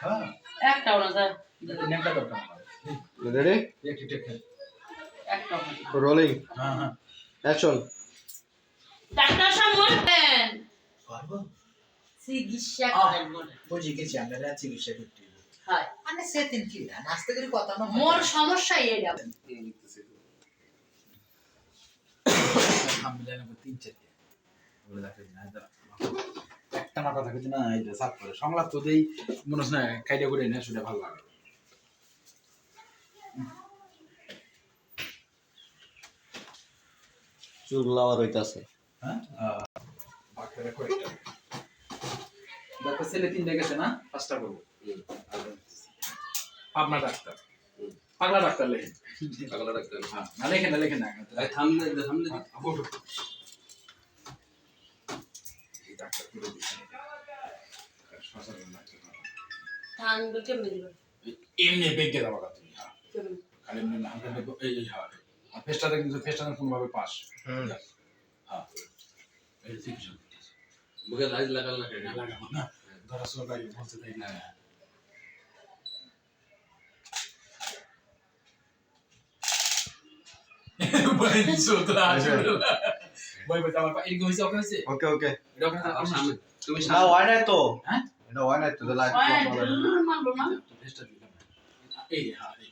হ্যাঁ একটাও না স্যার। নেমটা দরকার রেডি একটু টেক একটাও না। রোলিং হ্যাঁ হ্যাঁ অ্যাকশন ডাক্তার সাহেব বলবেন পারবো চিকিৎসা করেন বলে। বুঝি গেছি আমরা চিকিৎসা করতে হয় মানে সেদিন কি নাস্তা করে কথা না মোর সমস্যাই এটা। আলহামদুলিল্লাহ নম্বর 3-4 বলে দেখে না একটা না কথা কিছু না এই যে সাত করে সংলাপ তো দেই মনে হয় না কাইডা করে না শুনে ভালো লাগে চুল আবার হইতাছে হ্যাঁ বাকিরা কয়টা ডাক্তার ছেলে 3টা গেছে না 5টা করব পাবনা ডাক্তার পাগলা ডাক্তার লেখেন পাগলা ডাক্তার হ্যাঁ না লেখেন না থামলে আবুটো এই ডাক্তার করে দিচ্ছেন ধান দুটো মিলবে। এমনি বেগে যাওয়া কথা তুমি হ্যাঁ খালি এমনি না হাতে এই হ্যাঁ আর ফেস্টাতে কিন্তু ফেস্টাতে কোনোভাবে পাস হ্যাঁ এই চিকিৎসা করতেছে মুখে লাইট লাগাল না কেন লাগাবো না ধরা সরকারি বলতে দেয় না বই দিছো তো আসলে বই বই আমার এদিকে হইছে ওকে হইছে ওকে ওকে এটা ওখানে সামনে তুমি না সামনে হয় নাই তো হ্যাঁ এটা হয় নাই তো লাইট মানলো না। ফেস্টা দিলাম এই হ্যাঁ এই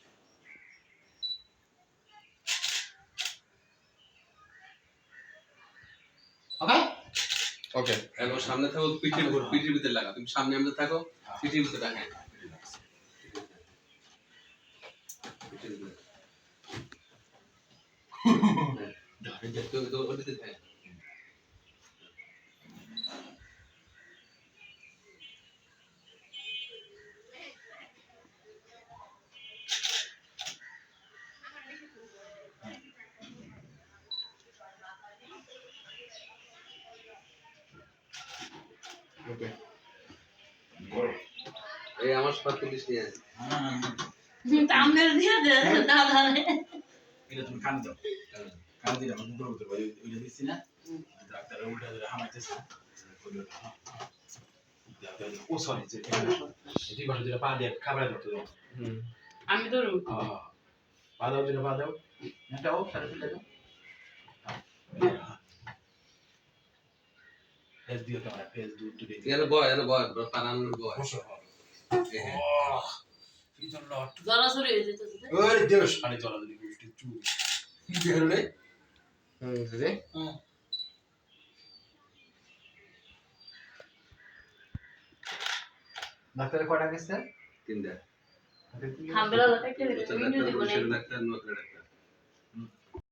ওকে ওকে এখন সামনে থাকো পিঠির ভিতরে লাগা তুমি সামনে আমরা থাকো পিঠির ভিতরে রাখা পিঠির ভিতরে তো ওদিকে থাকে ওকে এই আমার সাথে পুলিশ নিয়ে তামনের দিয়ে দে দাদা রে। এটা তুমি কান দাও কান দিলে আমার বুকের ভিতরে ওইটা দিচ্ছি না ডাক্তার উল্টা ধরে হামাইতেছে ও সরি যে এটি বসে দিলে পা দিয়ে খাবার ধরতে দাও আমি ধরু পা দাও দিলে পা দাও এটাও সাড়ে তিনটা দাও ফেস দিও তো ফেস দূর দূরে এনে বয় পানানোর বয় ফিজন লট জরাসরি হয়ে যেত। ওই দেশ খালি চলা দিবি একটু চু কি হলো রে রে ডাক্তার কয়টা গেছে 3টা হামবেলা লটা কে ডাক্তার ভিডিও দিব না। Doctor নকরা doctor